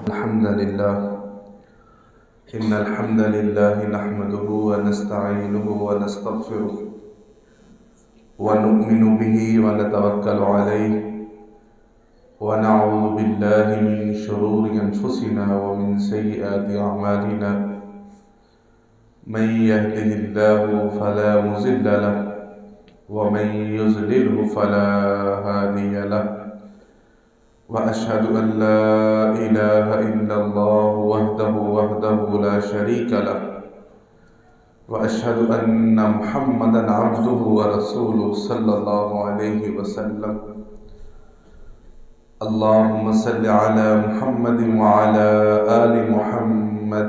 الحمد لله إن الحمد لله نحمده ونستعينه ونستغفره ونؤمن به ونتوكل عليه ونعوذ بالله من شرور أنفسنا ومن سيئات أعمالنا من يهده الله فلا مضل له ومن يضلله فلا هادي له وأشهد أن لا إله إلا الله وحده لا شريك له وأشهد أن محمدا عبده ورسوله صلى الله عليه وسلم اللهم صل على محمد وعلى آل محمد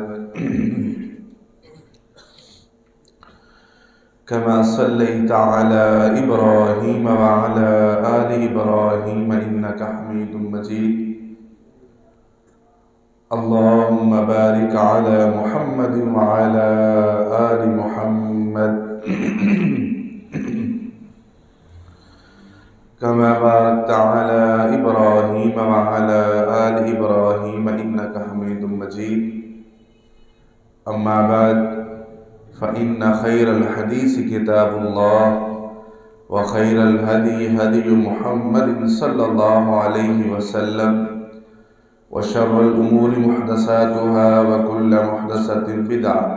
كما صليت على إبراهيم وعلى آل إبراهيم إنك حميد مجيد اللهم بارك على محمد وعلى آل محمد كما باركت على إبراهيم وعلى آل إبراهيم إنك حميد مجيد أما بعد فإن خير الحديث كتاب الله وخير الهدي هدي محمد صلى الله عليه وسلم وشر الأمور محدثاتها وكل محدثة بدعة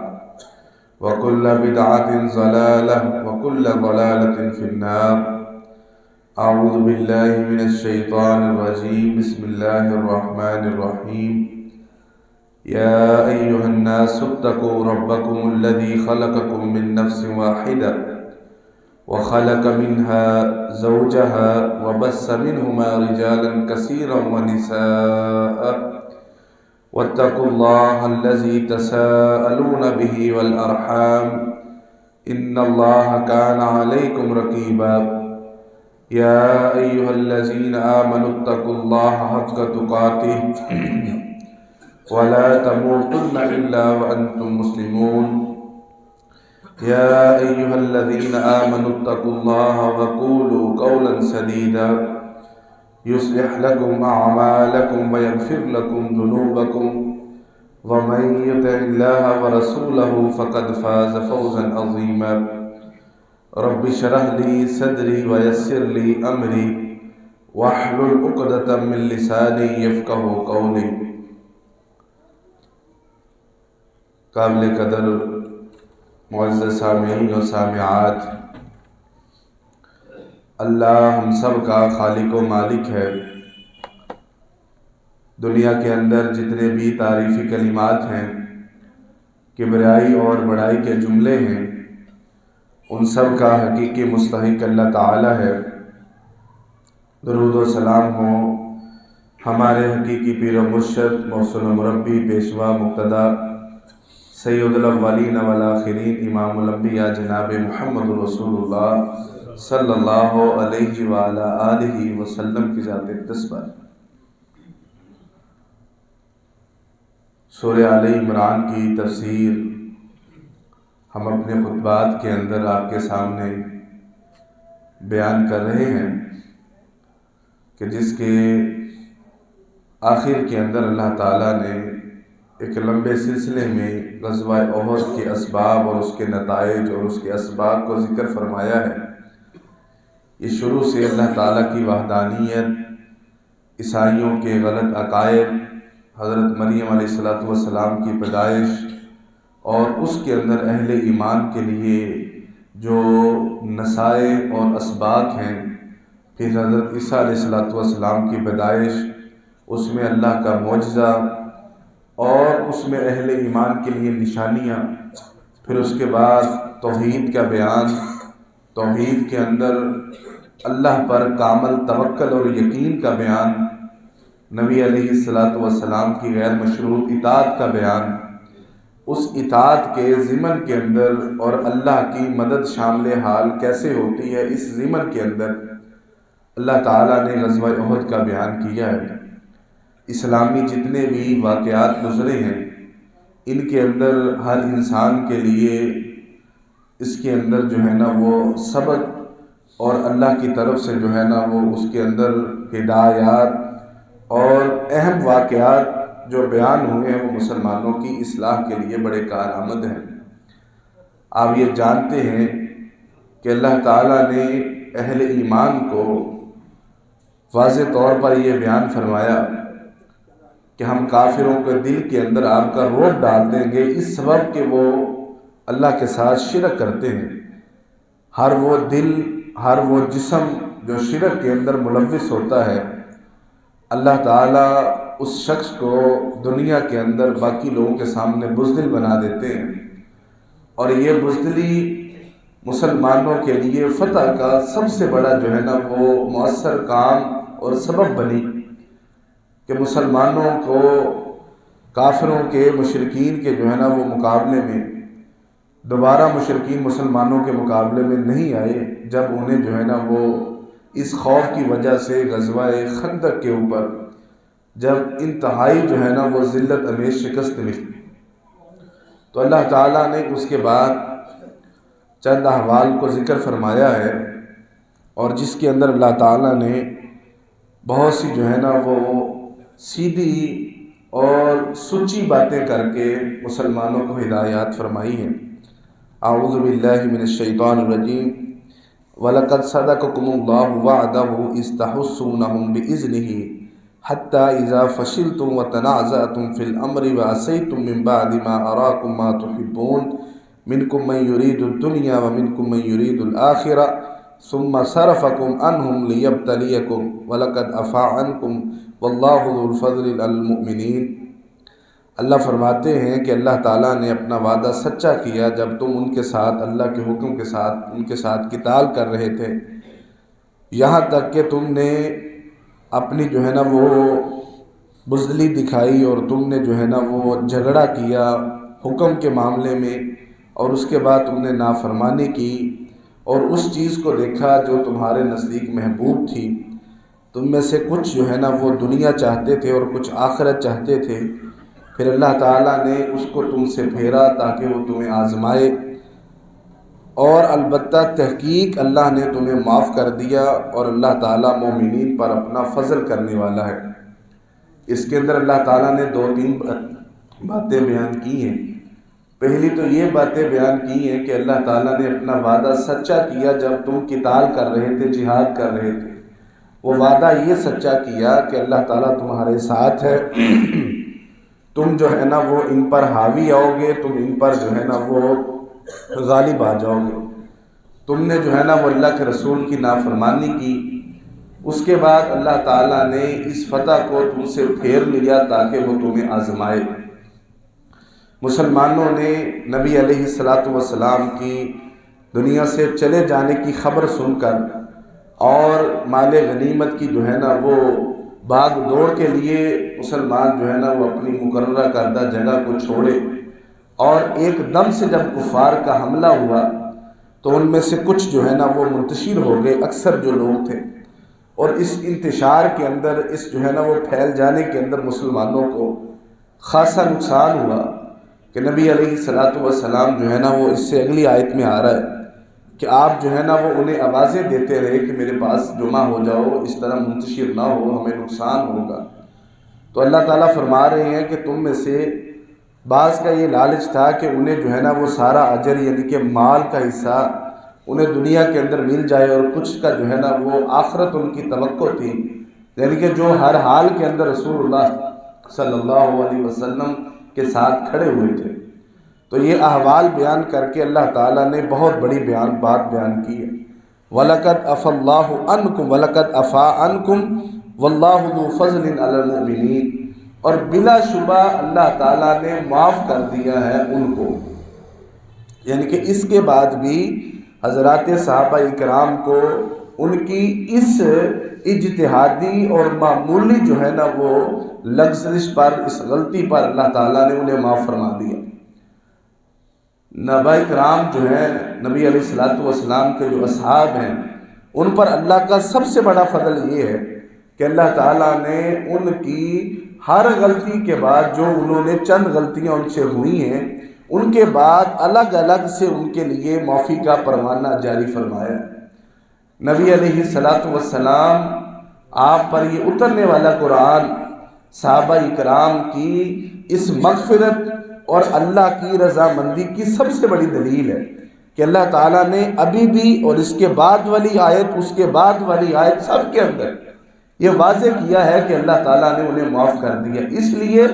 وكل بدعة ضلالة وكل ضلالة في النار أعوذ بالله من الشيطان الرجيم بسم الله الرحمن الرحيم يا أيها الناس اتقوا ربكم الذي خلقكم من نفس واحدة وخلق منها زوجها وبث منهما رجالا كثيرا ونساء واتقوا الله الذي تساءلون به والأرحام إن الله كان عليكم رقيبا يا أيها الذين آمنوا اتقوا الله حق تقاته ولا تموتن إلا وأنتم مسلمون يا أيها الذين آمنوا اتقوا الله وقولوا قولا سديدا يصلح لكم أعمالكم ويغفر لكم ذنوبكم ومن يطع الله ورسوله فقد فاز فوزا عظيما رب اشرح لي صدري ويسر لي أمري واحلل عقدة من لساني يفقهوا قولي قابل قدر معزز سامعین و سامعات، اللہ ہم سب کا خالق و مالک ہے۔ دنیا کے اندر جتنے بھی تعریفی کلمات ہیں، کبریائی اور بڑائی کے جملے ہیں، ان سب کا حقیقی مستحق اللہ تعالی ہے۔ درود و سلام ہو ہمارے حقیقی پیر و مرشد، محسن و مربی، پیشوا مقتدی، سید الاولین والآخرین، امام الانبیاء جناب محمد رسول اللہ صلی اللہ علیہ وآلہ آلہ وسلم کی ذات اقدس پر۔ سورہ آل عمران کی تفسیر ہم اپنے خطبات کے اندر آپ کے سامنے بیان کر رہے ہیں کہ جس کے آخر کے اندر اللہ تعالیٰ نے ایک لمبے سلسلے میں غزوہ احد کے اسباب اور اس کے نتائج اور اس کے اسباب کو ذکر فرمایا ہے۔ یہ شروع سے اللہ تعالیٰ کی وحدانیت، عیسائیوں کے غلط عقائد، حضرت مریم علیہ السلام کی پیدائش اور اس کے اندر اہل ایمان کے لیے جو نصائح اور اسباق ہیں، پھر حضرت عیسیٰ علیہ السلام کی پیدائش، اس میں اللہ کا معجزہ اور اس میں اہل ایمان کے لیے نشانیاں، پھر اس کے بعد توحید کا بیان، توحید کے اندر اللہ پر کامل توکل اور یقین کا بیان، نبی علیہ السلام کی غیر مشروط اطاعت کا بیان، اس اطاعت کے ضمن کے اندر اور اللہ کی مدد شامل حال کیسے ہوتی ہے، اس ضمن کے اندر اللہ تعالیٰ نے غزوہ احد کا بیان کیا ہے۔ اسلامی جتنے بھی واقعات گزرے ہیں، ان کے اندر ہر انسان کے لیے اس کے اندر جو ہے نا وہ سبق اور اللہ کی طرف سے جو ہے نا وہ اس کے اندر ہدایات اور اہم واقعات جو بیان ہوئے ہیں وہ مسلمانوں کی اصلاح کے لیے بڑے کارآمد ہیں۔ آپ یہ جانتے ہیں کہ اللہ تعالیٰ نے اہل ایمان کو واضح طور پر یہ بیان فرمایا کہ ہم کافروں کے دل کے اندر آپ کا روب ڈال دیں گے، اس سبب کہ وہ اللہ کے ساتھ شرک کرتے ہیں۔ ہر وہ دل، ہر وہ جسم جو شرک کے اندر ملوث ہوتا ہے، اللہ تعالیٰ اس شخص کو دنیا کے اندر باقی لوگوں کے سامنے بزدل بنا دیتے ہیں، اور یہ بزدلی مسلمانوں کے لیے فتح کا سب سے بڑا جو ہے نا وہ مؤثر کام اور سبب بنی کہ مسلمانوں کو کافروں کے، مشرکین کے جو ہے نا وہ مقابلے میں دوبارہ مشرکین مسلمانوں کے مقابلے میں نہیں آئے، جب انہیں جو ہے نا وہ اس خوف کی وجہ سے غزوہ خندق کے اوپر جب انتہائی جو ہے نا وہ ذلت امیز شکست ملی، تو اللہ تعالیٰ نے اس کے بعد چند احوال کو ذکر فرمایا ہے، اور جس کے اندر اللہ تعالیٰ نے بہت سی جو ہے نا وہ سیدھی اور سچی باتیں کر کے مسلمانوں کو ہدایات فرمائی ہیں۔ اعوذ باللہ من الشیطان الرجیم وَلَقَدْ صَدَقَكُمُ اللَّهُ وَعْدَهُ إِذْ تَحُسُّونَهُم بِإِذْنِهِ حَتَّى إِذَا فَشِلْتُمْ وَتَنَازَعْتُمْ فِي الْأَمْرِ وَعَصَيْتُم مِّن بَعْدِ مَا أَرَاكُم مَّا تُحِبُّونَ مِنكُم مَّن يُرِيدُ الدُّنْيَا وَمِنكُم مَّن يُرِيدُ الْآخِرَةَ ثُمَّ صَرَفَكُمْ عَنْهُمْ لِيَبْتَلِيَكُمْ وَلَقَدْ عَفَا عَنكُمْ وَاللَّهُ ذُو الْفَضْلِ عَلَى الْمُؤْمِنِينَ۔ اللہ فرماتے ہیں کہ اللہ تعالیٰ نے اپنا وعدہ سچا کیا جب تم ان کے ساتھ اللہ کے حکم کے ساتھ ان کے ساتھ قتال کر رہے تھے، یہاں تک کہ تم نے اپنی جو ہے نا وہ بزدلی دکھائی اور تم نے جو ہے نا وہ جھگڑا کیا حکم کے معاملے میں، اور اس کے بعد تم نے نافرمانی کی اور اس چیز کو دیکھا جو تمہارے نزدیک محبوب تھی۔ تم میں سے کچھ جو ہے نا وہ دنیا چاہتے تھے اور کچھ آخرت چاہتے تھے، پھر اللہ تعالیٰ نے اس کو تم سے پھیرا تاکہ وہ تمہیں آزمائے، اور البتہ تحقیق اللہ نے تمہیں معاف کر دیا، اور اللہ تعالیٰ مومنین پر اپنا فضل کرنے والا ہے۔ اس کے اندر اللہ تعالیٰ نے 2-3 باتیں بیان کی ہیں۔ پہلی تو یہ باتیں بیان کی ہیں کہ اللہ تعالیٰ نے اپنا وعدہ سچا کیا جب تم قتال کر رہے تھے، جہاد کر رہے تھے، وہ وعدہ یہ سچا کیا کہ اللہ تعالیٰ تمہارے ساتھ ہے، تم جو ہے نا وہ ان پر حاوی آؤ گے، تم ان پر جو ہے نا وہ غالب آ جاؤ گے۔ تم نے جو ہے نا وہ اللہ کے رسول کی نافرمانی کی، اس کے بعد اللہ تعالیٰ نے اس فتح کو تم سے پھیر لیا تاکہ وہ تمہیں آزمائے۔ مسلمانوں نے نبی علیہ السلام کی دنیا سے چلے جانے کی خبر سن کر اور مال غنیمت کی جو ہے نا وہ بھاگ دوڑ کے لیے مسلمان جو ہے نا وہ اپنی مقررہ کردہ جگہ کو چھوڑے، اور ایک دم سے جب کفار کا حملہ ہوا تو ان میں سے کچھ جو ہے نا وہ منتشر ہو گئے، اکثر جو لوگ تھے، اور اس انتشار کے اندر، اس جو ہے نا وہ پھیل جانے کے اندر مسلمانوں کو خاصا نقصان ہوا کہ نبی علیہ السلام جو ہے نا وہ اس سے اگلی آیت میں آ رہا ہے کہ آپ جو ہے نا وہ انہیں آوازیں دیتے رہے کہ میرے پاس جمع ہو جاؤ، اس طرح منتشر نہ ہو، ہمیں نقصان ہوگا۔ تو اللہ تعالیٰ فرما رہے ہیں کہ تم میں سے بعض کا یہ لالچ تھا کہ انہیں جو ہے نا وہ سارا اجر یعنی کہ مال کا حصہ انہیں دنیا کے اندر مل جائے، اور کچھ کا جو ہے نا وہ آخرت ان کی توقع تھی، یعنی کہ جو ہر حال کے اندر رسول اللہ صلی اللہ علیہ وسلم کے ساتھ کھڑے ہوئے تھے۔ تو یہ احوال بیان کر کے اللہ تعالیٰ نے بہت بڑی بات بیان کی ہے۔ وَلَقَدْ عَفَا اللَّهُ عَنْكُمْ وَلَقَدْ عَفَا عَنْكُمْ وَاللَّهُ ذُو فَضْلٍ عَلَى الْمُؤْمِنِينَ، اور بلا شبہ اللہ تعالیٰ نے معاف کر دیا ہے ان کو، یعنی کہ اس کے بعد بھی حضرات صحابہ اکرام کو ان کی اس اجتہادی اور معمولی جو ہے نا وہ لغزش پر، اس غلطی پر اللہ تعالیٰ نے انہیں معاف فرما دیا۔ نبی کرام جو ہیں، نبی علیہ السلام کے جو اصحاب ہیں، ان پر اللہ کا سب سے بڑا فضل یہ ہے کہ اللہ تعالیٰ نے ان کی ہر غلطی کے بعد، جو انہوں نے چند غلطیاں ان سے ہوئی ہیں، ان کے بعد الگ الگ سے ان کے لیے معافی کا پروانہ جاری فرمایا۔ نبی علیہ السلام آپ پر یہ اترنے والا قرآن صحابہ اکرام کی اس مغفرت اور اللہ کی رضامندی کی سب سے بڑی دلیل ہے کہ اللہ تعالیٰ نے ابھی بھی اور اس کے بعد والی آیت، اس کے بعد والی آیت، سب کے اندر یہ واضح کیا ہے کہ اللہ تعالیٰ نے انہیں معاف کر دیا، اس لیے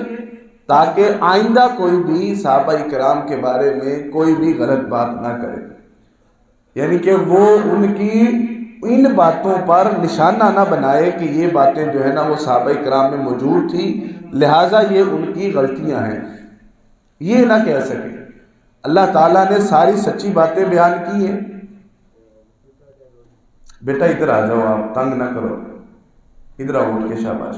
تاکہ آئندہ کوئی بھی صحابہ اکرام کے بارے میں کوئی بھی غلط بات نہ کرے، یعنی کہ وہ ان کی ان باتوں پر نشانہ نہ بنائے کہ یہ باتیں جو ہے نا وہ صحابہ اکرام میں موجود تھی، لہٰذا یہ ان کی غلطیاں ہیں، یہ نہ کہہ سکے۔ اللہ تعالیٰ نے ساری سچی باتیں بیان کی ہیں۔ بیٹا ادھر آ جاؤ، آپ تنگ نہ کرو، ادھر آؤ اٹھ کے، شاباش،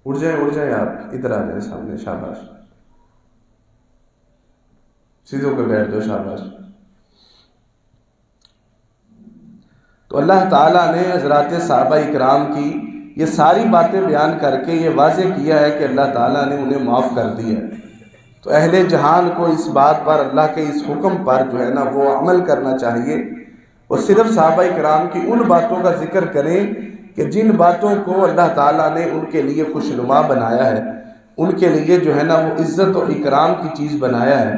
اٹھ جائیں آپ، ادھر آ جائیں سامنے، شاباش، سیدھے ہو کے بیٹھ جاؤ، شاباش۔ تو اللہ تعالیٰ نے حضرات صحابہ اکرام کی یہ ساری باتیں بیان کر کے یہ واضح کیا ہے کہ اللہ تعالیٰ نے انہیں معاف کر دیا ہے۔ تو اہل جہان کو اس بات پر، اللہ کے اس حکم پر جو ہے نا وہ عمل کرنا چاہیے، اور صرف صحابہ اکرام کی ان باتوں کا ذکر کریں کہ جن باتوں کو اللہ تعالیٰ نے ان کے لیے خوشنما بنایا ہے، ان کے لیے جو ہے نا وہ عزت اور اکرام کی چیز بنایا ہے۔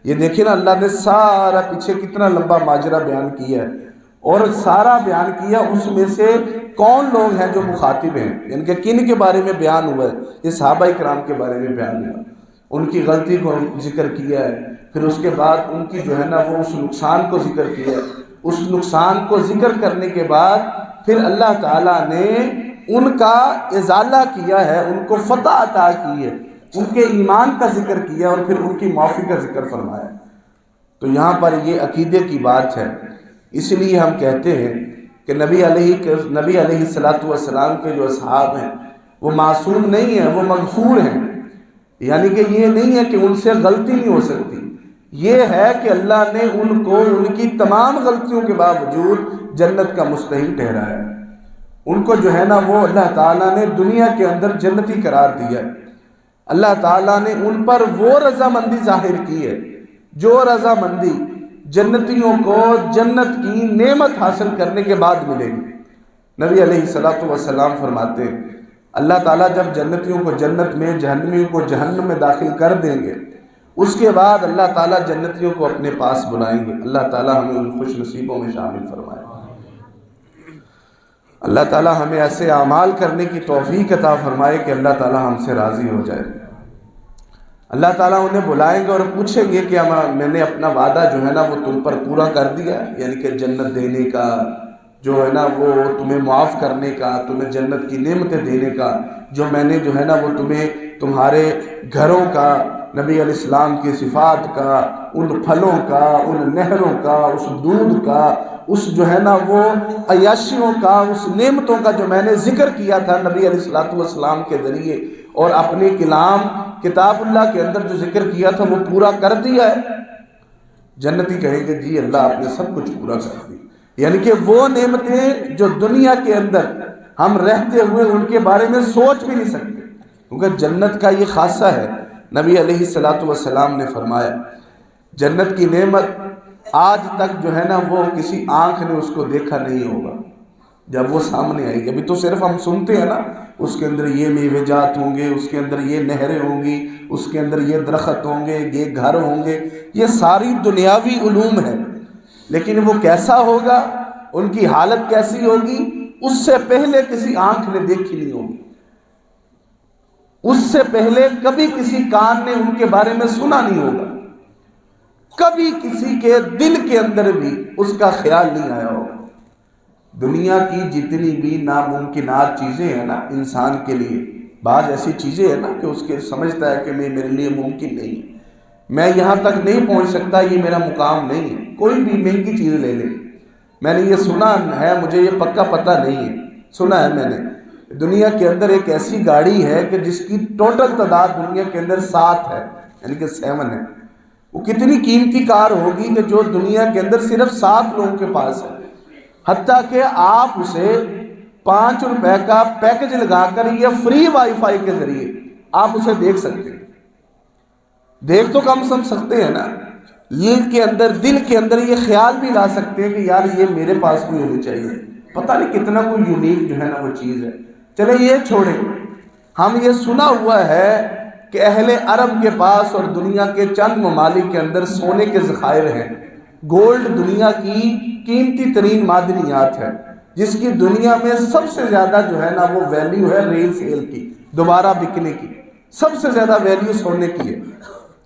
یہ دیکھیں نا، اللہ نے سارا پیچھے کتنا لمبا ماجرا بیان کیا ہے، اور سارا بیان کیا اس میں سے کون لوگ ہیں جو مخاطب ہیں، یعنی کہ کن کے بارے میں بیان ہوا ہے، یہ صحابہ اکرام کے بارے میں بیان ہوا، ان کی غلطی کو ذکر کیا ہے، پھر اس کے بعد ان کی جو ہے نا وہ اس نقصان کو ذکر کیا ہے، اس نقصان کو ذکر کرنے کے بعد پھر اللہ تعالیٰ نے ان کا ازالہ کیا ہے، ان کو فتح عطا کی ہے، ان کے ایمان کا ذکر کیا اور پھر ان کی معافی کا ذکر فرمایا۔ تو یہاں پر یہ عقیدے کی بات ہے، اس لیے ہم کہتے ہیں کہ نبی علیہ السلام کے جو اصحاب ہیں وہ معصوم نہیں ہیں، وہ مغفور ہیں، یعنی کہ یہ نہیں ہے کہ ان سے غلطی نہیں ہو سکتی، یہ ہے کہ اللہ نے ان کو ان کی تمام غلطیوں کے باوجود جنت کا مستحق ٹھہرایا ہے، ان کو جو ہے نا وہ اللہ تعالیٰ نے دنیا کے اندر جنتی قرار دیا ہے، اللہ تعالیٰ نے ان پر وہ رضامندی ظاہر کی ہے جو رضامندی جنتیوں کو جنت کی نعمت حاصل کرنے کے بعد ملے گی۔ نبی علیہ السلام فرماتے ہیں اللہ تعالیٰ جب جنتیوں کو جنت میں، جہنمیوں کو جہنم میں داخل کر دیں گے، اس کے بعد اللہ تعالیٰ جنتیوں کو اپنے پاس بلائیں گے۔ اللہ تعالیٰ ہمیں ان خوش نصیبوں میں شامل فرمائے۔ اللہ تعالیٰ ہمیں ایسے اعمال کرنے کی توفیق عطا فرمائے کہ اللہ تعالیٰ ہم سے راضی ہو جائے۔ اللہ تعالیٰ انہیں بلائیں گے اور پوچھیں گے کہ میں نے اپنا وعدہ جو ہے نا وہ تم پر پورا کر دیا، یعنی کہ جنت دینے کا، جو ہے نا وہ تمہیں معاف کرنے کا، تمہیں جنت کی نعمتیں دینے کا، جو میں نے جو ہے نا وہ تمہیں تمہارے گھروں کا، نبی علیہ السلام کی صفات کا، ان پھلوں کا، ان نہروں کا، اس دودھ کا، اس جو ہے نا وہ عیاشیوں کا، اس نعمتوں کا جو میں نے ذکر کیا تھا نبی علیہ السلام کے ذریعے، اور اپنی کلام کتاب اللہ کے اندر جو ذکر کیا تھا وہ پورا کر دیا ہے۔ جنتی کہیں گے جی اللہ آپ نے سب کچھ پورا کر دیا، یعنی کہ وہ نعمتیں جو دنیا کے اندر ہم رہتے ہوئے ان کے بارے میں سوچ بھی نہیں سکتے، کیونکہ جنت کا یہ خاصہ ہے۔ نبی علیہ السلام نے فرمایا جنت کی نعمت آج تک جو ہے نا وہ کسی آنکھ نے اس کو دیکھا نہیں ہوگا، جب وہ سامنے آئے گی۔ ابھی تو صرف ہم سنتے ہیں نا، اس کے اندر یہ میوے جات ہوں گے، اس کے اندر یہ نہریں ہوں گی، اس کے اندر یہ درخت ہوں گے، یہ گھر ہوں گے، یہ ساری دنیاوی علوم ہے، لیکن وہ کیسا ہوگا، ان کی حالت کیسی ہوگی، اس سے پہلے کسی آنکھ نے دیکھی نہیں ہوگی، اس سے پہلے کبھی کسی کان نے ان کے بارے میں سنا نہیں ہوگا، کبھی کسی کے دل کے اندر بھی اس کا خیال نہیں آیا ہوگا۔ دنیا کی جتنی بھی ناممکنات چیزیں ہیں نا انسان کے لیے، بعض ایسی چیزیں ہیں نا کہ اس کے سمجھتا ہے کہ میرے لیے ممکن نہیں ہے، میں یہاں تک نہیں پہنچ سکتا، یہ میرا مقام نہیں ہے۔ کوئی بھی مہنگی چیز لے لے، میں نے یہ سنا ہے، مجھے یہ پکا پتہ نہیں ہے، سنا ہے میں نے دنیا کے اندر ایک ایسی گاڑی ہے کہ جس کی ٹوٹل تعداد دنیا کے اندر 7 ہے، یعنی کہ 7 ہے۔ وہ کتنی قیمتی کار ہوگی کہ جو دنیا کے اندر صرف 7 لوگوں کے پاس ہے، حتیٰ کہ آپ اسے 5 روپے کا پیکج لگا کر یہ فری وائی فائی کے ذریعے آپ اسے دیکھ سکتے ہیں، دیکھ تو کم سمجھ سکتے ہیں نا، دل کے اندر یہ خیال بھی لا سکتے ہیں کہ یار یہ میرے پاس بھی ہونی چاہیے۔ پتہ نہیں کتنا کوئی یونیک جو ہے نا وہ چیز ہے، چلے یہ چھوڑیں، ہم یہ سنا ہوا ہے کہ اہل عرب کے پاس اور دنیا کے چند ممالک کے اندر سونے کے ذخائر ہیں۔ گولڈ دنیا کی قیمتی ترین معدنیات ہے، جس کی دنیا میں سب سے زیادہ جو ہے نا وہ ویلیو ہے ریل سیل کی، دوبارہ بکنے کی، سب سے زیادہ ویلیو سونے کی ہے۔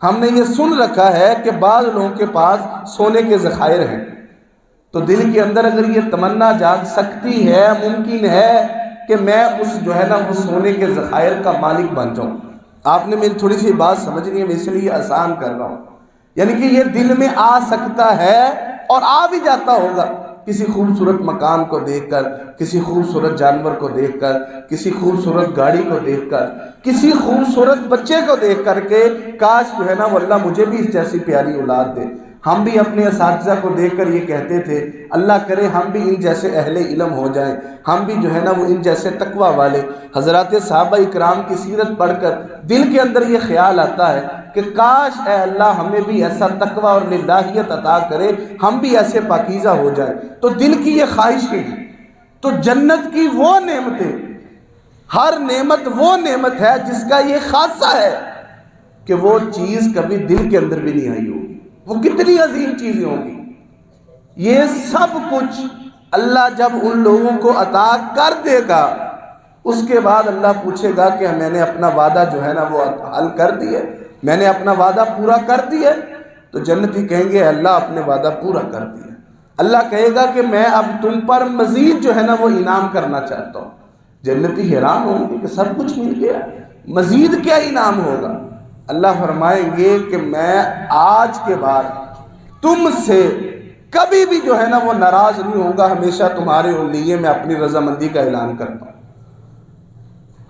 ہم نے یہ سن رکھا ہے کہ بعض لوگوں کے پاس سونے کے ذخائر ہیں، تو دل کے اندر اگر یہ تمنا جاگ سکتی ہے، ممکن ہے کہ میں اس جو ہے نا وہ سونے کے ذخائر کا مالک بن جاؤں۔ آپ نے میری تھوڑی سی بات سمجھنی ہے، میں اس لیے آسان کر رہا ہوں، یعنی کہ یہ دل میں آ سکتا ہے اور آ بھی جاتا ہوگا، کسی خوبصورت مکان کو دیکھ کر، کسی خوبصورت جانور کو دیکھ کر، کسی خوبصورت گاڑی کو دیکھ کر، کسی خوبصورت بچے کو دیکھ کر کے کاش جو ہے نا وہ اللہ مجھے بھی اس جیسی پیاری اولاد دے۔ ہم بھی اپنے اساتذہ کو دیکھ کر یہ کہتے تھے اللہ کرے ہم بھی ان جیسے اہل علم ہو جائیں، ہم بھی جو ہے نا وہ ان جیسے تقوی والے۔ حضرات صحابہ اکرام کی سیرت پڑھ کر دل کے اندر یہ خیال آتا ہے کہ کاش اے اللہ ہمیں بھی ایسا تقوی اور للہیت عطا کرے، ہم بھی ایسے پاکیزہ ہو جائیں۔ تو دل کی یہ خواہش ہے۔ تو جنت کی وہ نعمتیں، ہر نعمت وہ نعمت ہے جس کا یہ خاصہ ہے کہ وہ چیز کبھی دل کے اندر بھی نہیں آئی ہوگی، وہ کتنی عظیم چیزیں ہوں گی۔ یہ سب کچھ اللہ جب ان لوگوں کو عطا کر دے گا، اس کے بعد اللہ پوچھے گا کہ میں نے اپنا وعدہ جو ہے نا وہ حل کر دیا، میں نے اپنا وعدہ پورا کر دیا۔ تو جنتی کہیں گے اللہ اپنے وعدہ پورا کر دیا۔ اللہ کہے گا کہ میں اب تم پر مزید جو ہے نا وہ انعام کرنا چاہتا ہوں۔ جنتی حیران ہوں گے کہ سب کچھ مل گیا، مزید کیا انعام ہوگا؟ اللہ فرمائیں گے کہ میں آج کے بعد تم سے کبھی بھی جو ہے نا وہ ناراض نہیں ہوگا، ہمیشہ تمہارے لیے میں اپنی رضامندی کا اعلان کرتا ہوں،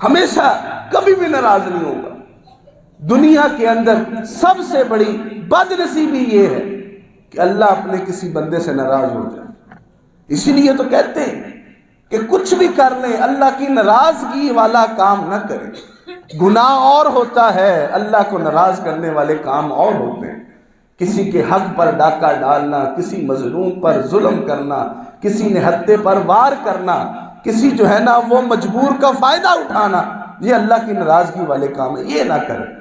ہمیشہ کبھی بھی ناراض نہیں ہوگا۔ دنیا کے اندر سب سے بڑی بد نصیبی یہ ہے کہ اللہ اپنے کسی بندے سے ناراض ہو جائے۔ اسی لیے تو کہتے ہیں کہ کچھ بھی کر لیں اللہ کی ناراضگی والا کام نہ کریں۔ گناہ اور ہوتا ہے، اللہ کو ناراض کرنے والے کام اور ہوتے ہیں۔ کسی کے حق پر ڈاکہ ڈالنا، کسی مظلوم پر ظلم کرنا، کسی نہتے پر وار کرنا، کسی جو ہے نا وہ مجبور کا فائدہ اٹھانا، یہ اللہ کی ناراضگی والے کام ہے، یہ نہ کریں۔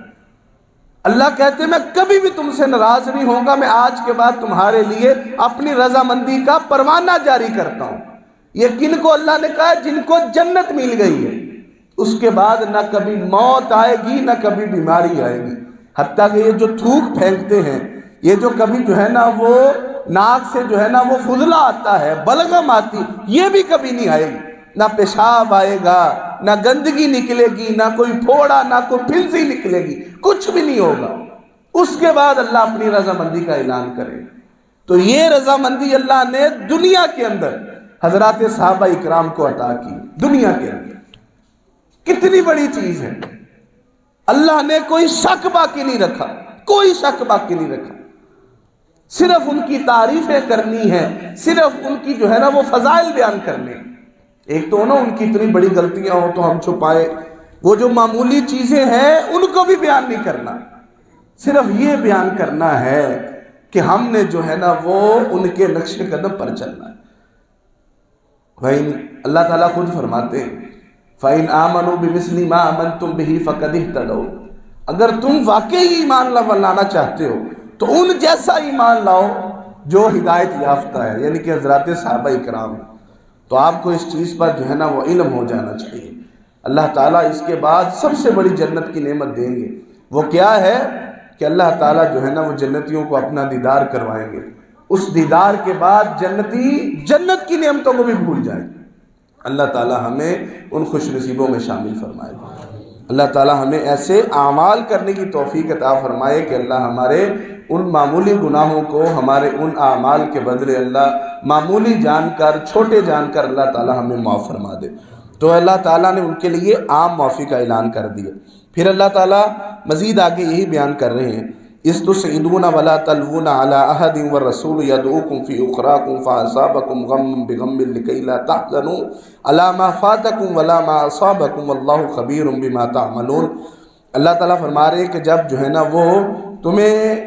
اللہ کہتے ہیں میں کبھی بھی تم سے ناراض نہیں ہوں گا، میں آج کے بعد تمہارے لیے اپنی رضامندی کا پروانہ جاری کرتا ہوں۔ یہ کن کو اللہ نے کہا ہے؟ جن کو جنت مل گئی ہے، اس کے بعد نہ کبھی موت آئے گی نہ کبھی بیماری آئے گی۔ حتیٰ کہ یہ جو تھوک پھینکتے ہیں، یہ جو کبھی جو ہے نا وہ ناک سے جو ہے نا وہ فضلہ آتا ہے، بلغم آتی، یہ بھی کبھی نہیں آئے گی۔ نہ پیشاب آئے گا، نہ گندگی نکلے گی، نہ کوئی پھوڑا، نہ کوئی پھنسی نکلے گی، کچھ بھی نہیں ہوگا۔ اس کے بعد اللہ اپنی رضامندی کا اعلان کرے۔ تو یہ رضامندی اللہ نے دنیا کے اندر حضرات صحابہ اکرام کو عطا کی۔ دنیا کے اندر کتنی بڑی چیز ہے، اللہ نے کوئی شک باقی نہیں رکھا، کوئی شک باقی نہیں رکھا۔ صرف ان کی تعریفیں کرنی ہے، صرف ان کی جو ہے نا وہ فضائل بیان کرنے۔ ایک تو نا ان کی اتنی بڑی غلطیاں ہو تو ہم چھپائے، وہ جو معمولی چیزیں ہیں ان کو بھی بیان نہیں کرنا، صرف یہ بیان کرنا ہے کہ ہم نے جو ہے نا وہ ان کے نقش قدم پر چلنا ہے۔ اللہ تعالیٰ خود فرماتے ہیں فَإِنْ آمَنُوا بِمِثْلِ مَا آمَنْتُمْ بِهِ فَقَدِ اهْتَدَوْا، اگر تم واقعی ایمان لانا چاہتے ہو تو ان جیسا ایمان لاؤ جو ہدایت یافتہ ہے، یعنی کہ حضرات صحابہ اکرام۔ تو آپ کو اس چیز پر جو ہے نا وہ علم ہو جانا چاہیے۔ اللہ تعالیٰ اس کے بعد سب سے بڑی جنت کی نعمت دیں گے، وہ کیا ہے کہ اللہ تعالیٰ جو ہے نا وہ جنتیوں کو اپنا دیدار کروائیں گے۔ اس دیدار کے بعد جنتی جنت کی نعمتوں کو بھی بھول جائیں گے۔ اللہ تعالیٰ ہمیں ان خوش نصیبوں میں شامل فرمائے۔ اللہ تعالیٰ ہمیں ایسے اعمال کرنے کی توفیق عطا فرمائے کہ اللہ ہمارے ان معمولی گناہوں کو ہمارے ان اعمال کے بدلے اللہ معمولی جان کر، چھوٹے جان کر اللہ تعالیٰ ہمیں معاف فرما دے۔ تو اللہ تعالیٰ نے ان کے لیے عام معافی کا اعلان کر دیا۔ پھر اللہ تعالیٰ مزید آگے یہی بیان کر رہے ہیں اِسْتُسْعِدُونَ وَلَا تَلْوُونَ عَلَىٰ أَحَدٍ وَالرَّسُولُ يَدْعُوكُمْ فِي أُخْرَاكُمْ فَأَصَابَكُمْ غَمٌّ بِغَمٍّ لِكَيْ لَا تَحْزَنُوا عَلَىٰ مَا فَاتَكُمْ وَلَا مَا أَصَابَكُمْ وَاللَّهُ خَبِيرٌ بِمَا تَعْمَلُونَ۔ اللہ تعالیٰ فرما رہے ہیں کہ جب جو ہے نا وہ تمہیں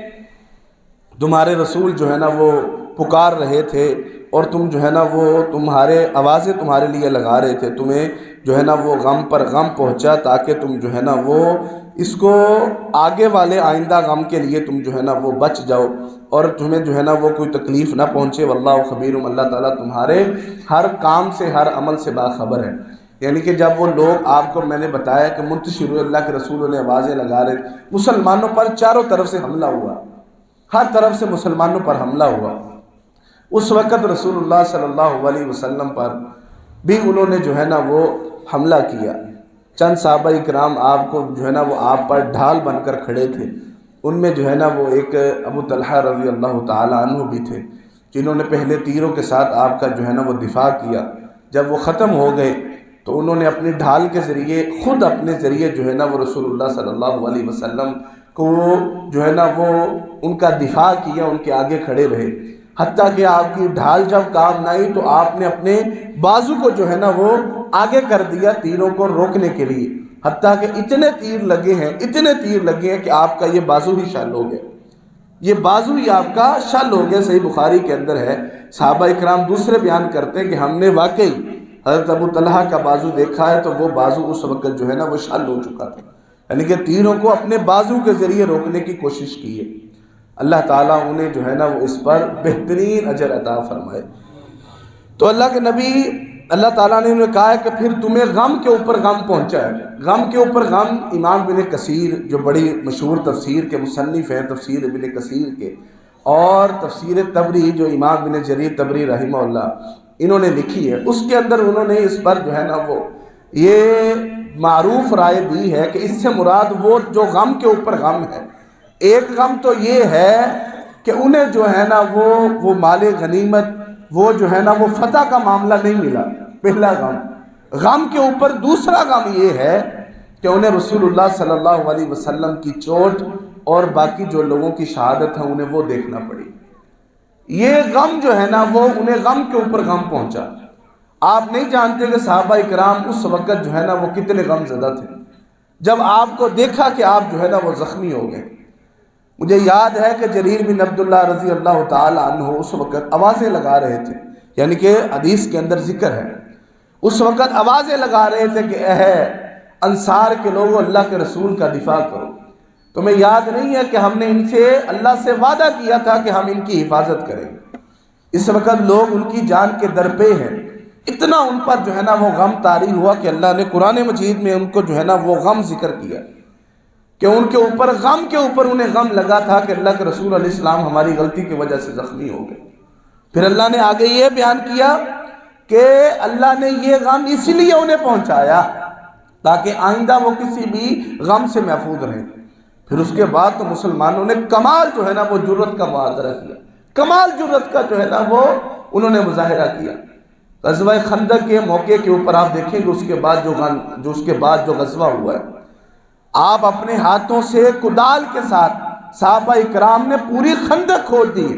تمہارے رسول جو ہے نا وہ پکار رہے تھے اور تم جو ہے نا وہ تمہارے آوازیں تمہارے لیے لگا رہے تھے، تمہیں جو ہے نا وہ غم پر غم پہنچا تاکہ تم جو ہے نا وہ اس کو آگے والے آئندہ غم کے لیے تم جو ہے نا وہ بچ جاؤ اور تمہیں جو ہے نا وہ کوئی تکلیف نہ پہنچے۔ واللہ خبیرم، اللہ تعالیٰ تمہارے ہر کام سے ہر عمل سے باخبر ہے۔ یعنی کہ جب وہ لوگ آپ کو میں نے بتایا کہ منتشر اللہ کے رسولوں نے آوازیں لگا رہے، مسلمانوں پر چاروں طرف سے حملہ ہوا، ہر طرف سے مسلمانوں پر حملہ ہوا، اس وقت رسول اللہ صلی اللہ علیہ وسلم پر بھی انہوں نے جو ہے نا وہ حملہ کیا۔ چند صحابہ اکرام آپ کو جو ہے نا وہ آپ پر ڈھال بن کر کھڑے تھے، ان میں جو ہے نا وہ ایک ابو طلحہ رضی اللہ تعالی عنہ بھی تھے، جنہوں نے پہلے تیروں کے ساتھ آپ کا جو ہے نا وہ دفاع کیا۔ جب وہ ختم ہو گئے تو انہوں نے اپنی ڈھال کے ذریعے خود اپنے ذریعے جو ہے نا وہ رسول اللہ صلی اللہ علیہ وسلم کو جو ہے نا وہ ان کا دفاع کیا، ان کے آگے کھڑے رہے، حتیٰ کہ آپ کی ڈھال جب کام نہ آئی تو آپ نے اپنے بازو کو جو ہے نا وہ آگے کر دیا تیروں کو روکنے کے لیے، حتیٰ کہ اتنے تیر لگے ہیں کہ آپ کا یہ بازو ہی شل ہو گیا، یہ بازو ہی آپ کا شل ہو گیا۔ صحیح بخاری کے اندر ہے، صحابہ اکرام دوسرے بیان کرتے ہیں کہ ہم نے واقعی حضرت ابو طلحہ کا بازو دیکھا ہے تو وہ بازو اس وقت جو ہے نا وہ شل ہو چکا تھا، یعنی کہ تیروں کو اپنے بازو کے ذریعے روکنے کی کوشش کی ہے۔ اللہ تعالیٰ انہیں جو ہے نا وہ اس پر بہترین اجر عطا فرمائے۔ تو اللہ کے نبی اللہ تعالیٰ نے انہیں کہا ہے کہ پھر تمہیں غم کے اوپر غم پہنچا ہے۔ غم کے اوپر غم، امام ابن کثیر جو بڑی مشہور تفسیر کے مصنف ہیں، تفسیر ابن کثیر کے، اور تفسیر طبری جو امام ابن جریر طبری رحمہ اللہ انہوں نے لکھی ہے، اس کے اندر انہوں نے اس پر جو ہے نا وہ یہ معروف رائے دی ہے کہ اس سے مراد وہ جو غم کے اوپر غم ہے، ایک غم تو یہ ہے کہ انہیں جو ہے نا وہ مال غنیمت، وہ جو ہے نا وہ فتح کا معاملہ نہیں ملا، پہلا غم۔ غم کے اوپر دوسرا غم یہ ہے کہ انہیں رسول اللہ صلی اللہ علیہ وسلم کی چوٹ اور باقی جو لوگوں کی شہادت ہے انہیں وہ دیکھنا پڑی۔ یہ غم جو ہے نا وہ انہیں غم کے اوپر غم پہنچا۔ آپ نہیں جانتے کہ صحابہ اکرام اس وقت جو ہے نا وہ کتنے غم زدہ تھے جب آپ کو دیکھا کہ آپ جو ہے نا وہ زخمی ہو گئے۔ مجھے یاد ہے کہ جریر بن عبداللہ رضی اللہ تعالی عنہ اس وقت آوازیں لگا رہے تھے، یعنی کہ حدیث کے اندر ذکر ہے، اس وقت آوازیں لگا رہے تھے کہ اے انصار کے لوگوں، اللہ کے رسول کا دفاع کرو۔ تمہیں یاد نہیں ہے کہ ہم نے ان سے اللہ سے وعدہ کیا تھا کہ ہم ان کی حفاظت کریں گے۔ اس وقت لوگ ان کی جان کے در پہ ہیں، اتنا ان پر جو ہے نا وہ غم طاری ہوا کہ اللہ نے قرآن مجید میں ان کو جو ہے نا وہ غم ذکر کیا کہ ان کے اوپر غم کے اوپر انہیں غم لگا تھا کہ اللہ کے رسول علیہ السلام ہماری غلطی کی وجہ سے زخمی ہو گئے۔ پھر اللہ نے آگے یہ بیان کیا کہ اللہ نے یہ غم اسی لیے انہیں پہنچایا تاکہ آئندہ وہ کسی بھی غم سے محفوظ رہیں۔ پھر اس کے بعد تو مسلمانوں نے کمال جو ہے نا وہ جرت کا مظاہرہ کیا، کمال جرت کا جو ہے نا وہ انہوں نے مظاہرہ کیا۔ غزوہ خندق کے موقع کے اوپر آپ دیکھیں گے اس کے بعد جو غزوہ ہوا ہے، آپ اپنے ہاتھوں سے کدال کے ساتھ صحابہ اکرام نے پوری خندق کھود دی ہے،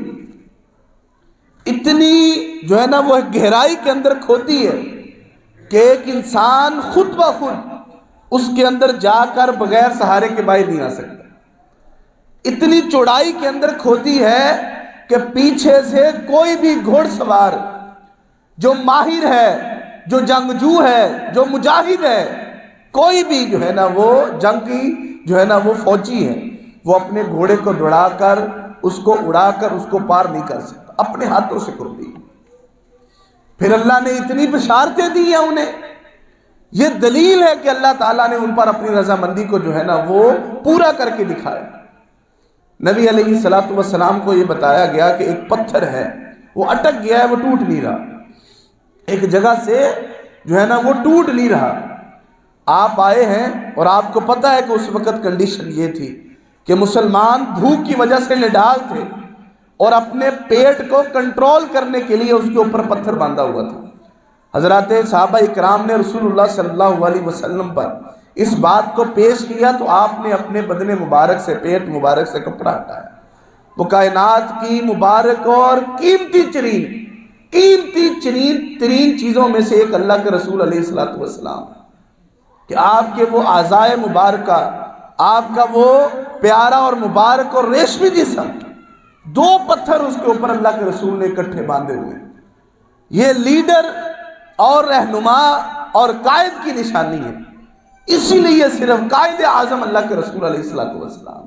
اتنی جو ہے نا وہ گہرائی کے اندر کھودی ہے کہ ایک انسان خود بخود اس کے اندر جا کر بغیر سہارے کے باہر نہیں آ سکتا۔ اتنی چوڑائی کے اندر کھودی ہے کہ پیچھے سے کوئی بھی گھوڑ سوار جو ماہر ہے، جو جنگجو ہے، جو مجاہد ہے، کوئی بھی جو ہے نا وہ جنگ کی جو ہے نا وہ فوجی ہے، وہ اپنے گھوڑے کو دوڑا کر اس کو اڑا کر اس کو پار نہیں کر سکتا، اپنے ہاتھوں سے کر دی۔ پھر اللہ نے اتنی بشارتیں دی ہیں انہیں، یہ دلیل ہے کہ اللہ تعالیٰ نے ان پر اپنی رضامندی کو جو ہے نا وہ پورا کر کے دکھایا۔ نبی علیہ السلام کو یہ بتایا گیا کہ ایک پتھر ہے وہ اٹک گیا ہے، وہ ٹوٹ نہیں رہا، ایک جگہ سے جو ہے نا وہ ٹوٹ نہیں رہا۔ آپ آئے ہیں اور آپ کو پتہ ہے کہ اس وقت کنڈیشن یہ تھی کہ مسلمان بھوک کی وجہ سے نڈال تھے اور اپنے پیٹ کو کنٹرول کرنے کے لیے اس کے اوپر پتھر باندھا ہوا تھا۔ حضرات صحابہ اکرام نے رسول اللہ صلی اللہ علیہ وسلم پر اس بات کو پیش کیا تو آپ نے اپنے بدن مبارک سے، پیٹ مبارک سے کپڑا ہٹایا۔ وہ کائنات کی مبارک اور قیمتی ترین چیزوں میں سے ایک اللہ کے رسول علیہ السلام کہ آپ کے وہ اعضائے مبارکہ، آپ کا وہ پیارا اور مبارک اور ریشمی جسم، دو پتھر اس کے اوپر اللہ کے رسول نے اکٹھے باندھے ہوئے، یہ لیڈر اور رہنما اور قائد کی نشانی ہے، اسی لیے صرف قائد اعظم اللہ کے رسول علیہ السلام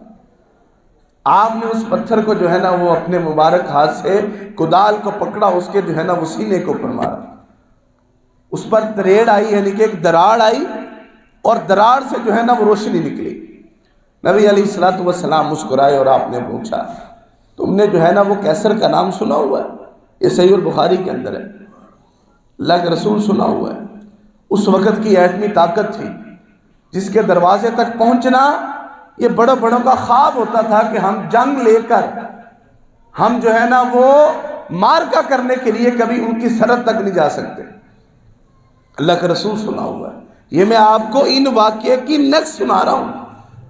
آپ نے اس پتھر کو جو ہے نا وہ اپنے مبارک ہاتھ سے کدال کو پکڑا، اس کے جو ہے نا وہ سینے کو پر مارا، اس پر تریڑ آئی، یعنی کہ ایک دراڑ آئی، اور دراڑ سے جو ہے نا وہ روشنی نکلی۔ نبی علیہ السلام مسکرائے اور آپ نے پوچھا تم نے جو ہے نا وہ کیسر کا نام سنا ہوا ہے؟ یہ صحیح البخاری کے اندر ہے، اللہ کے رسول سنا ہوا ہے۔ اس وقت کی ایٹمی طاقت تھی جس کے دروازے تک پہنچنا یہ بڑوں بڑوں کا خواب ہوتا تھا کہ ہم جنگ لے کر ہم جو ہے نا وہ مارکا کرنے کے لیے کبھی ان کی سرحد تک نہیں جا سکتے۔ اللہ کے رسول سنا ہوا ہے۔ یہ میں آپ کو ان واقعے کی نقص سنا رہا ہوں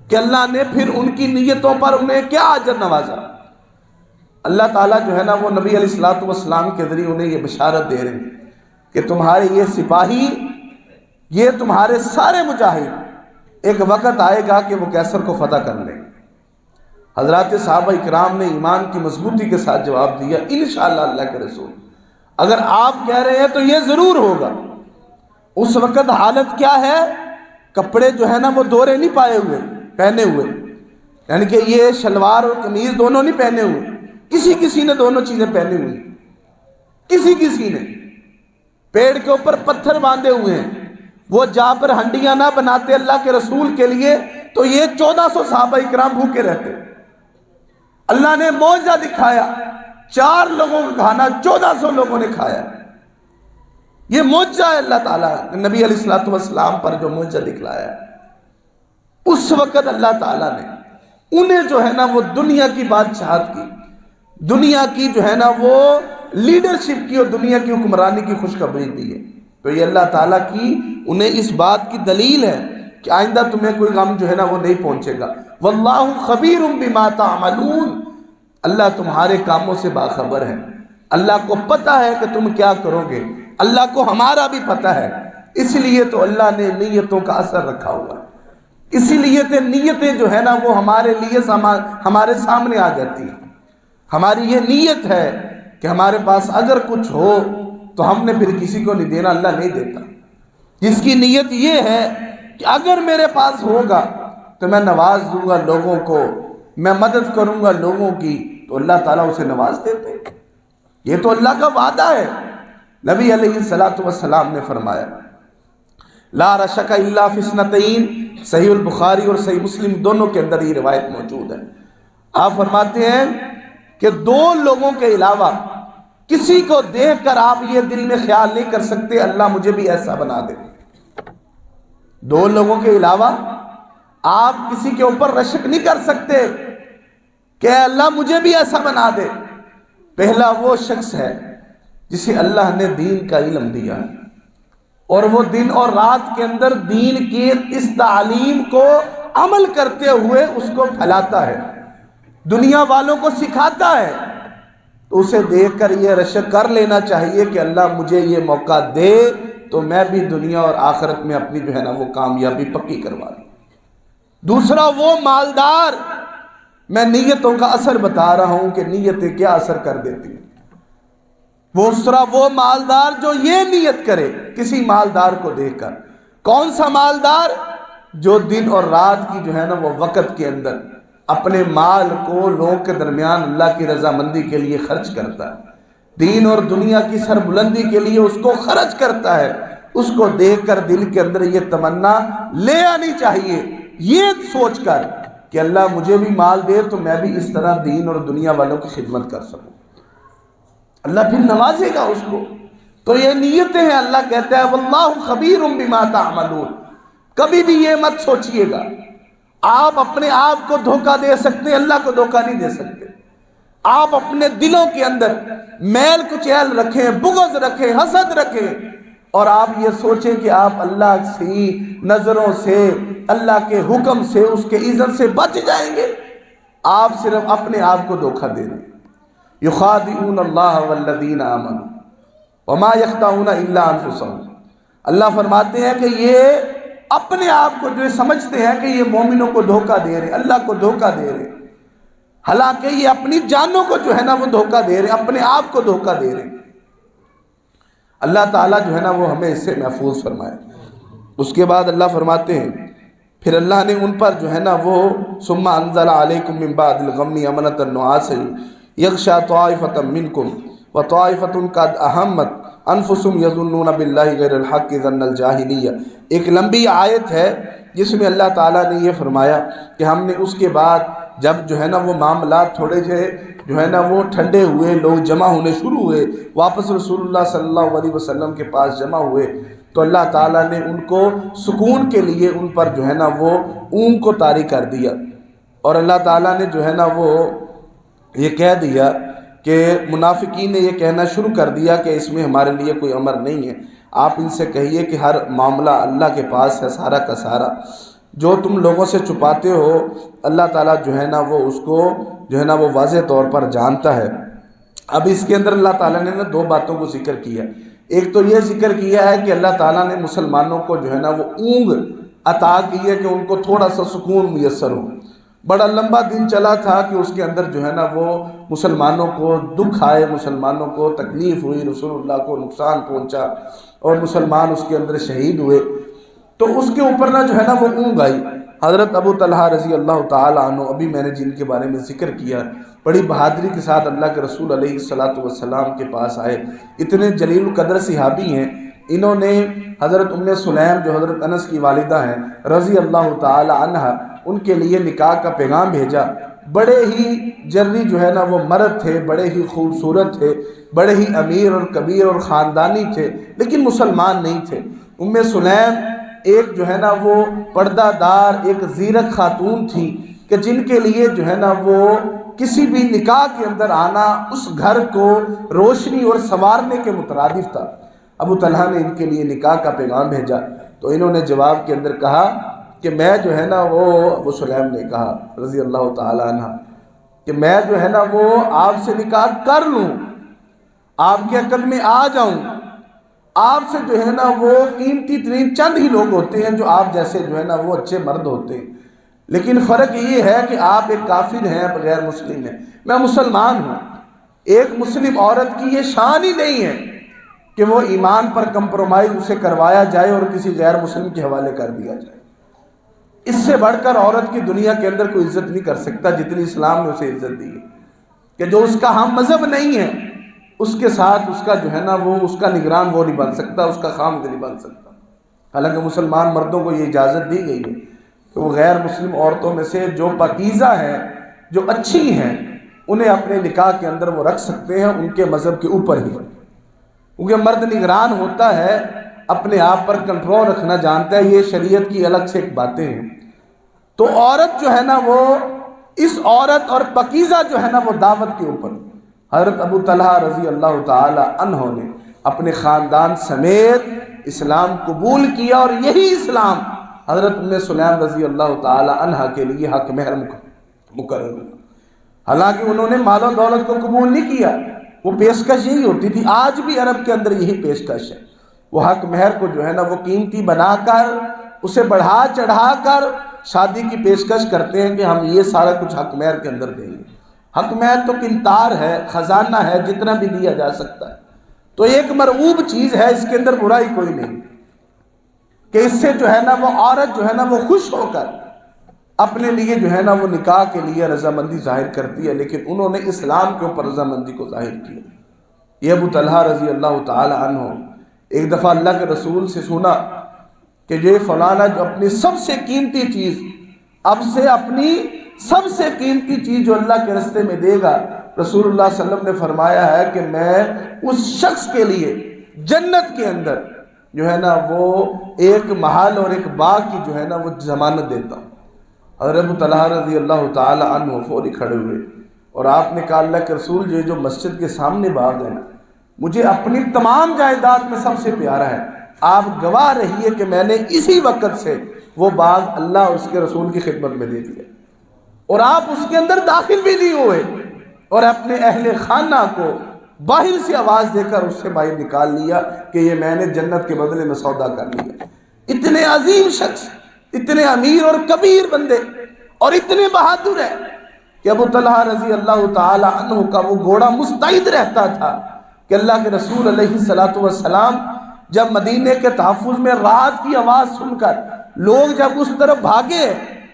کہ اللہ نے پھر ان کی نیتوں پر انہیں کیا اجر نوازا۔ اللہ تعالیٰ جو ہے نا وہ نبی علیہ السلام کے ذریعے انہیں یہ بشارت دے رہے ہیں کہ تمہارے یہ سپاہی، یہ تمہارے سارے مجاہد ایک وقت آئے گا کہ وہ کیسر کو فتح کر لیں۔ حضرات صحابہ اکرام نے ایمان کی مضبوطی کے ساتھ جواب دیا انشاءاللہ اللہ کے رسول، اگر آپ کہہ رہے ہیں تو یہ ضرور ہوگا۔ اس وقت حالت کیا ہے؟ کپڑے جو ہے نا وہ دورے نہیں پہنے ہوئے، یعنی کہ یہ شلوار اور قمیض دونوں نہیں پہنے ہوئے، کسی نے دونوں چیزیں پہنی ہوئی، کسی نے پیڑ کے اوپر پتھر باندھے ہوئے ہیں۔ وہ جا پر ہنڈیاں نہ بناتے اللہ کے رسول کے لیے تو یہ 1400 صحابہ اکرام بھوکے رہتے۔ اللہ نے معجزہ دکھایا، 4 لوگوں کا کھانا 1400 لوگوں نے کھایا۔ یہ معجزہ ہے اللہ تعالیٰ نبی علیہ السلام پر جو معجزہ دکھلایا ہے۔ اس وقت اللہ تعالیٰ نے انہیں جو ہے نا وہ دنیا کی بادشاہت کی، دنیا کی جو ہے نا وہ لیڈرشپ کی اور دنیا کی حکمرانی کی خوشخبری دی ہے۔ تو یہ اللہ تعالیٰ کی انہیں اس بات کی دلیل ہے کہ آئندہ تمہیں کوئی غم جو ہے نا وہ نہیں پہنچے گا۔ واللہ خبیر بما تعملون، اللہ تمہارے کاموں سے باخبر ہے، اللہ کو پتہ ہے کہ تم کیا کرو گے، اللہ کو ہمارا بھی پتہ ہے، اس لیے تو اللہ نے نیتوں کا اثر رکھا ہوا ہے، اسی لیے تو نیتیں جو ہے نا وہ ہمارے لیے ہمارے سامنے آ جاتی ہیں۔ ہماری یہ نیت ہے کہ ہمارے پاس اگر کچھ ہو تو ہم نے پھر کسی کو نہیں دینا، اللہ نہیں دیتا۔ جس کی نیت یہ ہے کہ اگر میرے پاس ہوگا تو میں نواز دوں گا لوگوں کو، میں مدد کروں گا لوگوں کی، تو اللہ تعالیٰ اسے نواز دیتے۔ یہ تو اللہ کا وعدہ ہے۔ نبی علیہ السلام نے فرمایا لا رشک الا فی اثنتین، صحیح البخاری اور صحیح مسلم دونوں کے اندر یہ روایت موجود ہے۔ آپ فرماتے ہیں کہ 2 لوگوں کے علاوہ کسی کو دیکھ کر آپ یہ دل میں خیال نہیں کر سکتے اللہ مجھے بھی ایسا بنا دے۔ 2 لوگوں کے علاوہ آپ کسی کے اوپر رشک نہیں کر سکتے کہ اللہ مجھے بھی ایسا بنا دے۔ پہلا وہ شخص ہے جسے اللہ نے دین کا علم دیا ہے اور وہ دن اور رات کے اندر دین کی اس تعلیم کو عمل کرتے ہوئے اس کو پھیلاتا ہے، دنیا والوں کو سکھاتا ہے، تو اسے دیکھ کر یہ رشک کر لینا چاہیے کہ اللہ مجھے یہ موقع دے تو میں بھی دنیا اور آخرت میں اپنی جو ہے نا وہ کامیابی پکی کروا دوں۔ دوسرا وہ مالدار، میں نیتوں کا اثر بتا رہا ہوں کہ نیتیں کیا اثر کر دیتی ہیں۔ دوسرا وہ مالدار جو یہ نیت کرے کسی مالدار کو دیکھ کر، کون سا مالدار؟ جو دن اور رات کی جو ہے نا وہ وقت کے اندر اپنے مال کو لوگوں کے درمیان اللہ کی رضامندی کے لیے خرچ کرتا ہے، دین اور دنیا کی سربلندی کے لیے اس کو خرچ کرتا ہے۔ اس کو دیکھ کر دل کے اندر یہ تمنا لے آنی چاہیے، یہ سوچ کر کہ اللہ مجھے بھی مال دے تو میں بھی اس طرح دین اور دنیا والوں کی خدمت کر سکوں، اللہ پھر نوازے گا اس کو۔ تو یہ نیتیں ہیں۔ اللہ کہتا ہے واللہ خبیر بما تعملون۔ کبھی بھی یہ مت سوچئے گا آپ اپنے آپ کو دھوکہ دے سکتے، اللہ کو دھوکہ نہیں دے سکتے۔ آپ اپنے دلوں کے اندر میل کچیل رکھیں، بغض رکھیں، حسد رکھیں، اور آپ یہ سوچیں کہ آپ اللہ سے نظروں سے، اللہ کے حکم سے، اس کے اذن سے بچ جائیں گے۔ آپ صرف اپنے آپ کو دھوکہ دے رہے ہیں۔ یخادعون اللہ والذین آمنوا وما یخدعون الا انفسهم۔ اللہ فرماتے ہیں کہ یہ اپنے آپ کو جو سمجھتے ہیں کہ یہ مومنوں کو دھوکہ دے رہے، اللہ کو دھوکہ دے رہے، حالانکہ یہ اپنی جانوں کو جو ہے نا وہ دھوکہ دے رہے، اپنے آپ کو دھوکہ دے رہے۔ اللہ تعالیٰ جو ہے نا وہ ہمیں اس سے محفوظ فرمائے۔ اس کے بعد اللہ فرماتے ہیں پھر اللہ نے ان پر جو ہے نا وہ ثم انزل علیکم من بعد الغم امنۃ نعاسا یغشی طائفۃ منکم وطائفۃ قد اہمت انفسهم یظنون باللہ غیر الحق ظن الجاہلیہ۔ ایک لمبی آیت ہے جس میں اللہ تعالیٰ نے یہ فرمایا کہ ہم نے اس کے بعد جب جو ہے نا وہ معاملات تھوڑے سے جو ہے نا وہ ٹھنڈے ہوئے، لوگ جمع ہونے شروع ہوئے، واپس رسول اللہ صلی اللہ علیہ وسلم کے پاس جمع ہوئے، تو اللہ تعالیٰ نے ان کو سکون کے لیے ان پر جو ہے نا وہ اونگ کو طاری کر دیا، اور اللہ تعالیٰ نے جو ہے نا وہ یہ کہہ دیا کہ منافقین نے یہ کہنا شروع کر دیا کہ اس میں ہمارے لیے کوئی امر نہیں ہے۔ آپ ان سے کہیے کہ ہر معاملہ اللہ کے پاس ہے سارا کا سارا، جو تم لوگوں سے چھپاتے ہو اللہ تعالیٰ جو ہے نا وہ اس کو جو ہے نا وہ واضح طور پر جانتا ہے۔ اب اس کے اندر اللہ تعالیٰ نے دو باتوں کو ذکر کیا، ایک تو یہ ذکر کیا ہے کہ اللہ تعالیٰ نے مسلمانوں کو جو ہے نا وہ اونگ عطا کی ہے کہ ان کو تھوڑا سا سکون میسر ہو۔ بڑا لمبا دن چلا تھا کہ اس کے اندر جو ہے نا وہ مسلمانوں کو دکھ آئے، مسلمانوں کو تکلیف ہوئی، رسول اللہ کو نقصان پہنچا اور مسلمان اس کے اندر شہید ہوئے، تو اس کے اوپر نہ جو ہے نا وہ اونگ آئی۔ حضرت ابو طلحہ رضی اللہ تعالیٰ عنہ، ابھی میں نے جن کے بارے میں ذکر کیا، بڑی بہادری کے ساتھ اللہ کے رسول علیہ السلام کے پاس آئے، اتنے جلیل القدر صحابی ہیں۔ انہوں نے حضرت ام سلیم جو حضرت انس کی والدہ ہیں رضی اللہ تعالی عنہ، ان کے لیے نکاح کا پیغام بھیجا۔ بڑے ہی جرری جو ہے نا وہ مرد تھے، بڑے ہی خوبصورت تھے، بڑے ہی امیر اور کبیر اور خاندانی تھے، لیکن مسلمان نہیں تھے۔ ام سلیم ایک جو ہے نا وہ پردہ دار ایک زیرک خاتون تھی کہ جن کے لیے جو ہے نا وہ کسی بھی نکاح کے اندر آنا اس گھر کو روشنی اور سنوارنے کے مترادف تھا۔ ابو طلحہ نے ان کے لیے نکاح کا پیغام بھیجا تو انہوں نے جواب کے اندر کہا کہ میں جو ہے نا وہ ابو سلیم نے کہا رضی اللہ تعالی عنہ کہ میں جو ہے نا وہ آپ سے نکاح کر لوں، آپ کے عقد میں آ جاؤں، آپ سے جو ہے نا وہ قیمتی ترین چند ہی لوگ ہوتے ہیں جو آپ جیسے جو ہے نا وہ اچھے مرد ہوتے ہیں، لیکن فرق یہ ہے کہ آپ ایک کافر ہیں، غیر مسلم ہیں، میں مسلمان ہوں۔ ایک مسلم عورت کی یہ شان ہی نہیں ہے کہ وہ ایمان پر کمپرومائز اسے کروایا جائے اور کسی غیر مسلم کے حوالے کر دیا جائے۔ اس سے بڑھ کر عورت کی دنیا کے اندر کوئی عزت نہیں کر سکتا جتنی اسلام نے اسے عزت دی ہے، کہ جو اس کا ہم مذہب نہیں ہے اس کے ساتھ اس کا جو ہے نا وہ اس کا نگران وہ نہیں بن سکتا، اس کا خامد نہیں بن سکتا۔ حالانکہ مسلمان مردوں کو یہ اجازت دی گئی ہے کہ وہ غیر مسلم عورتوں میں سے جو پاکیزہ ہیں، جو اچھی ہیں، انہیں اپنے نکاح کے اندر وہ رکھ سکتے ہیں ان کے مذہب کے اوپر ہی، کیونکہ مرد نگران ہوتا ہے، اپنے آپ پر کنٹرول رکھنا جانتا ہے، یہ شریعت کی الگ سے ایک باتیں ہیں۔ تو عورت جو ہے نا وہ اس عورت اور پاکیزہ جو ہے نا وہ دعوت کے اوپر حضرت ابو طلحہ رضی اللہ تعالی عنہ نے اپنے خاندان سمیت اسلام قبول کیا، اور یہی اسلام حضرت ام سلیم رضی اللہ تعالی عنہ کے لیے حق مہر مقرر ہوا۔ حالانکہ انہوں نے مال و دولت کو قبول نہیں کیا، وہ پیشکش یہی ہوتی تھی، آج بھی عرب کے اندر یہی پیشکش ہے، وہ حق مہر کو جو ہے نا وہ قیمتی بنا کر اسے بڑھا چڑھا کر شادی کی پیشکش کرتے ہیں کہ ہم یہ سارا کچھ حق مہر کے اندر دیں گے۔ حق مہر تو قنطار ہے، خزانہ ہے، جتنا بھی دیا جا سکتا ہے، تو ایک مرغوب چیز ہے، اس کے اندر برائی کوئی نہیں کہ اس سے جو ہے نا وہ عورت جو ہے نا وہ خوش ہو کر اپنے لیے جو ہے نا وہ نکاح کے لیے رضامندی ظاہر کرتی ہے، لیکن انہوں نے اسلام کے اوپر رضامندی کو ظاہر کیا۔ یہ ابو طلحہ رضی اللہ تعالی عنہ ایک دفعہ اللہ کے رسول سے سنا کہ یہ فلانا جو اپنی سب سے قیمتی چیز اب سے اپنی سب سے قیمتی چیز جو اللہ کے راستے میں دے گا، رسول اللہ صلی اللہ علیہ وسلم نے فرمایا ہے کہ میں اس شخص کے لیے جنت کے اندر جو ہے نا وہ ایک محل اور ایک باغ کی جو ہے نا وہ ضمانت دیتا ہوں۔ حضرت ابو طلحہ رضی اللہ تعالی عنہ فوری کھڑے ہوئے اور آپ نے کہا اللہ کے رسول جو مسجد کے سامنے باغ ہے نا، مجھے اپنی تمام جائیداد میں سب سے پیارا ہے، آپ گواہ رہیے کہ میں نے اسی وقت سے وہ باغ اللہ اور اس کے رسول کی خدمت میں دے دیا، اور آپ اس کے اندر داخل بھی نہیں ہوئے اور اپنے اہل خانہ کو باہر سے آواز دے کر اس سے باہر نکال لیا کہ یہ میں نے جنت کے بدلے میں سودا کر لیا۔ اتنے عظیم شخص، اتنے امیر اور کبیر بندے اور اتنے بہادر ہیں کہ ابو طلحہ رضی اللہ تعالی عنہ کا وہ گھوڑا مستعد رہتا تھا کہ اللہ کے رسول علیہ السلام جب مدینے کے تحفظ میں رات کی آواز سن کر لوگ جب اس طرف بھاگے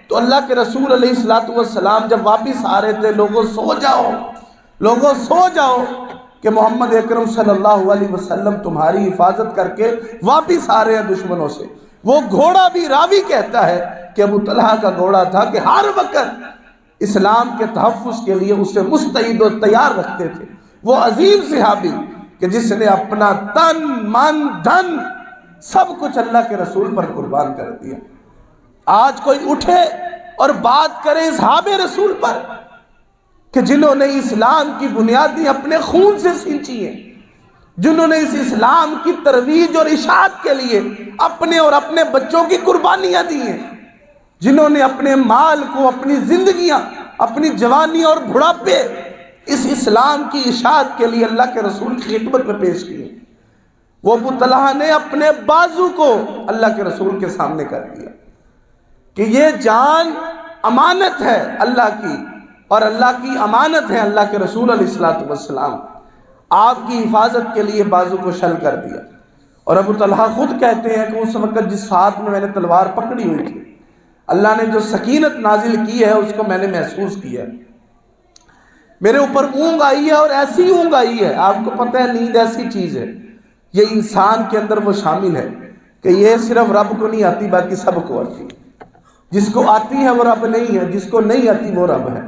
تو اللہ کے رسول علیہ السلام جب واپس آ رہے تھے، لوگوں سو جاؤ کہ محمد اکرم صلی اللہ علیہ وسلم تمہاری حفاظت کر کے واپس آ رہے ہیں دشمنوں سے۔ وہ گھوڑا بھی راوی کہتا ہے کہ ابو طلحہ کا گھوڑا تھا کہ ہر وقت اسلام کے تحفظ کے لیے اسے مستعد و تیار رکھتے تھے۔ وہ عظیم صحابی کہ جس نے اپنا تن من دھن سب کچھ اللہ کے رسول پر قربان کر دیا۔ آج کوئی اٹھے اور بات کرے اصحاب رسول پر کہ جنہوں نے اسلام کی بنیادیں اپنے خون سے سینچی ہیں، جنہوں نے اس اسلام کی ترویج اور اشاعت کے لیے اپنے اور اپنے بچوں کی قربانیاں دی ہیں، جنہوں نے اپنے مال کو، اپنی زندگیاں، اپنی جوانی اور بڑھاپے اس اسلام کی اشاعت کے لیے اللہ کے رسول کی خدمت میں پیش کیے، وہ ابو طلحہ نے اپنے بازو کو اللہ کے رسول کے سامنے کر دیا کہ یہ جان امانت ہے اللہ کی، اور اللہ کی امانت ہے اللہ کے رسول علیہ السلام، آپ کی حفاظت کے لیے بازو کو شل کر دیا۔ اور ابو طلحہ خود کہتے ہیں کہ اس وقت جس ہاتھ میں نے تلوار پکڑی ہوئی تھی، اللہ نے جو سکینت نازل کی ہے اس کو میں نے محسوس کیا ہے، میرے اوپر اونگ آئی ہے، اور ایسی اونگ آئی ہے، آپ کو پتہ ہے نیند ایسی چیز ہے، یہ انسان کے اندر وہ شامل ہے کہ یہ صرف رب کو نہیں آتی، باقی سب کو آتی ہے۔ جس کو آتی ہے وہ رب نہیں ہے، جس کو نہیں آتی وہ رب ہے،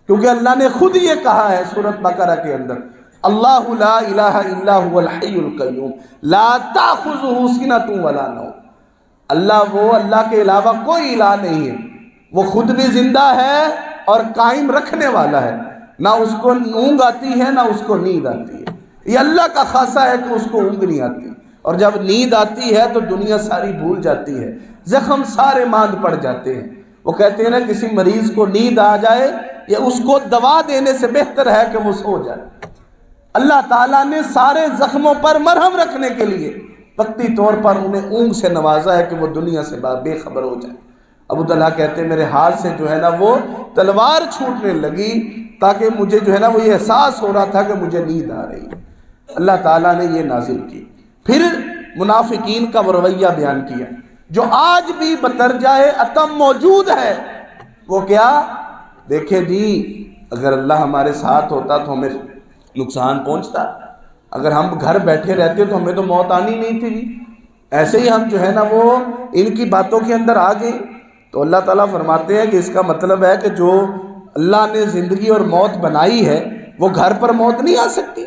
کیونکہ اللہ نے خود یہ کہا ہے سورۃ بقرہ کے اندر، اللہ لا الہ الا هو الحی القیوم لا تأخذہ سنۃ ولا نوم۔ اللہ کے علاوہ کوئی الہ نہیں ہے، وہ خود بھی زندہ ہے اور قائم رکھنے والا ہے، نہ اس کو اونگ آتی ہے نہ اس کو نیند آتی ہے۔ یہ اللہ کا خاصہ ہے کہ اس کو اونگ نہیں آتی، اور جب نیند آتی ہے تو دنیا ساری بھول جاتی ہے، زخم سارے ماند پڑ جاتے ہیں۔ وہ کہتے ہیں نا کسی مریض کو نیند آ جائے یا اس کو دوا دینے سے بہتر ہے کہ وہ سو جائے۔ اللہ تعالیٰ نے سارے زخموں پر مرہم رکھنے کے لیے وقتی طور پر انہیں اونگ سے نوازا ہے کہ وہ دنیا سے بے خبر ہو جائے۔ ابو طلحہ کہتے ہیں میرے ہاتھ سے جو ہے نا وہ تلوار چھوٹنے لگی، تاکہ مجھے جو ہے نا وہ یہ احساس ہو رہا تھا کہ مجھے نیند آ رہی ہے۔ اللہ تعالیٰ نے یہ نازل کی۔ پھر منافقین کا وہ رویہ بیان کیا جو آج بھی بترجائے اتم موجود ہے۔ وہ کیا؟ دیکھیں جی، اگر اللہ ہمارے ساتھ ہوتا تو ہمیں نقصان پہنچتا، اگر ہم گھر بیٹھے رہتے تو ہمیں تو موت آنی نہیں تھی جی۔ ایسے ہی ہم جو ہے نا وہ ان کی باتوں کے اندر آ گئے۔ تو اللہ تعالیٰ فرماتے ہیں کہ اس کا مطلب ہے کہ جو اللہ نے زندگی اور موت بنائی ہے وہ گھر پر موت نہیں آ سکتی۔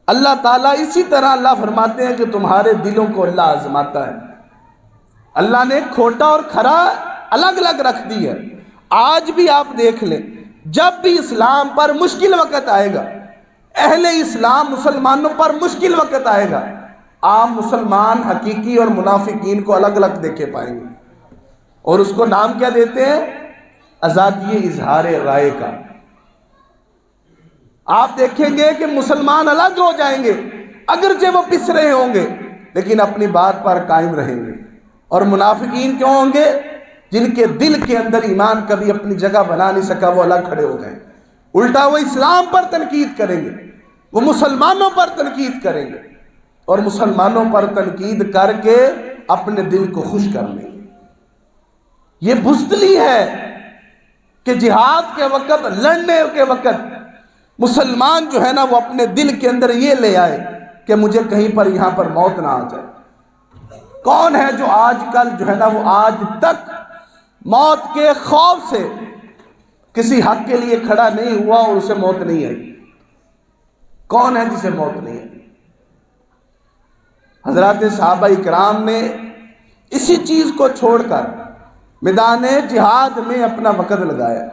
اللہ تعالیٰ اسی طرح اللہ فرماتے ہیں کہ تمہارے دلوں کو اللہ آزماتا ہے۔ اللہ نے کھوٹا اور کھرا الگ الگ رکھ دی ہے۔ آج بھی آپ دیکھ لیں، جب بھی اسلام پر مشکل وقت آئے گا، اہل اسلام مسلمانوں پر مشکل وقت آئے گا، عام مسلمان حقیقی اور منافقین کو الگ الگ دیکھے پائیں گے، اور اس کو نام کیا دیتے ہیں؟ آزادی اظہار رائے کا۔ آپ دیکھیں گے کہ مسلمان الگ ہو جائیں گے، اگرچہ وہ پس رہے ہوں گے لیکن اپنی بات پر قائم رہیں گے، اور منافقین کیوں ہوں گے؟ جن کے دل کے اندر ایمان کبھی اپنی جگہ بنا نہیں سکا، وہ الگ کھڑے ہو گئے، الٹا وہ اسلام پر تنقید کریں گے، وہ مسلمانوں پر تنقید کریں گے، اور مسلمانوں پر تنقید کر کے اپنے دل کو خوش کر لیں گے۔ یہ بزدلی ہے کہ جہاد کے وقت، لڑنے کے وقت مسلمان جو ہے نا وہ اپنے دل کے اندر یہ لے آئے کہ مجھے کہیں پر یہاں پر موت نہ آ جائے۔ کون ہے جو آج کل جو ہے نا وہ آج تک موت کے خوف سے کسی حق کے لیے کھڑا نہیں ہوا اور اسے موت نہیں آئی؟ کون ہے جسے موت نہیں آئی؟ حضرات صحابہ اکرام نے اسی چیز کو چھوڑ کر میدان جہاد میں اپنا وقت لگایا،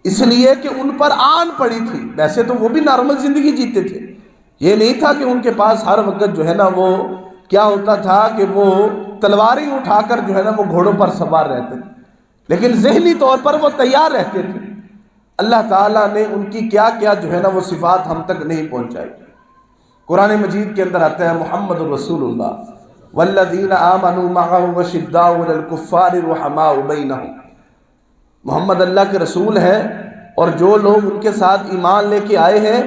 اس لیے کہ ان پر آن پڑی تھی۔ ویسے تو وہ بھی نارمل زندگی جیتے تھے، یہ نہیں تھا کہ ان کے پاس ہر وقت جو ہے نا وہ کیا ہوتا تھا کہ وہ تلواریں اٹھا کر جو ہے نا وہ گھوڑوں پر سوار رہتے تھے، لیکن ذہنی طور پر وہ تیار رہتے تھے۔ اللہ تعالیٰ نے ان کی کیا کیا جو ہے نا وہ صفات ہم تک نہیں پہنچائی۔ قرآن مجید کے اندر آتا ہے محمد رسول اللہ والذین آمنوا معہ وشداء علی الکفار رحماء بینہم۔ محمد اللہ کے رسول ہے، اور جو لوگ ان کے ساتھ ایمان لے کے آئے ہیں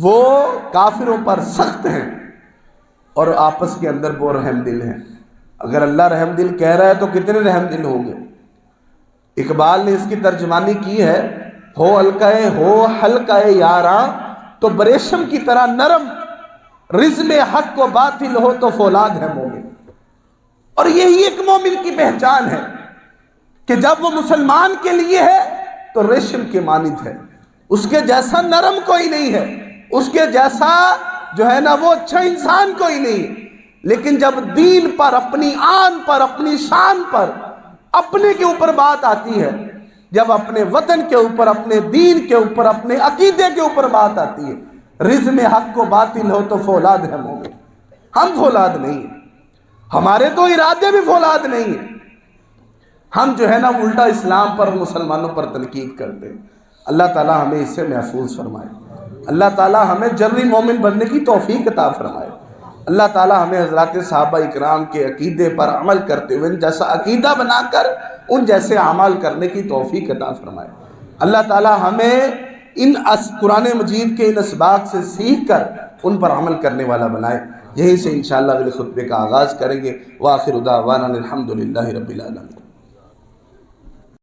وہ کافروں پر سخت ہیں اور آپس کے اندر وہ رحم دل ہیں۔ اگر اللہ رحم دل کہہ رہا ہے تو کتنے رحم دل ہوں گے؟ اقبال نے اس کی ترجمانی کی ہے، ہو حلقہ یاراں تو بریشم کی طرح نرم، رزم حق و باطل ہو تو فولاد ہے مومن۔ اور یہی ایک مومن کی پہچان ہے کہ جب وہ مسلمان کے لیے ہے تو ریشم کے مانند ہے، اس کے جیسا نرم کوئی نہیں ہے، اس کے جیسا جو ہے نا وہ اچھا انسان کوئی نہیں۔ لیکن جب دین پر، اپنی آن پر، اپنی شان پر، اپنے کے اوپر بات آتی ہے، جب اپنے وطن کے اوپر، اپنے دین کے اوپر، اپنے عقیدے کے اوپر بات آتی ہے، رزم حق کو باطل ہو تو فولاد ہے مومن۔ ہم فولاد نہیں ہیں، ہمارے تو ارادے بھی فولاد نہیں ہیں، ہم جو ہے نا الٹا اسلام پر، مسلمانوں پر تنقید کرتے ہیں۔ اللہ تعالی ہمیں اس سے محفوظ فرمائے، اللہ تعالی ہمیں جری مومن بننے کی توفیق عطا فرمائے، اللہ تعالی ہمیں حضرات صحابہ اکرام کے عقیدے پر عمل کرتے ہوئے ان جیسا عقیدہ بنا کر ان جیسے اعمال کرنے کی توفیق عطا فرمائے۔ اللہ تعالی ہمیں ان قرآن مجید کے ان اسباق سے سیکھ کر ان پر عمل کرنے والا بنائے۔ یہیں سے انشاءاللہ اگلے خطبے کا آغاز کریں گے۔ وآخر دعوانا الحمدللہ رب العالمین۔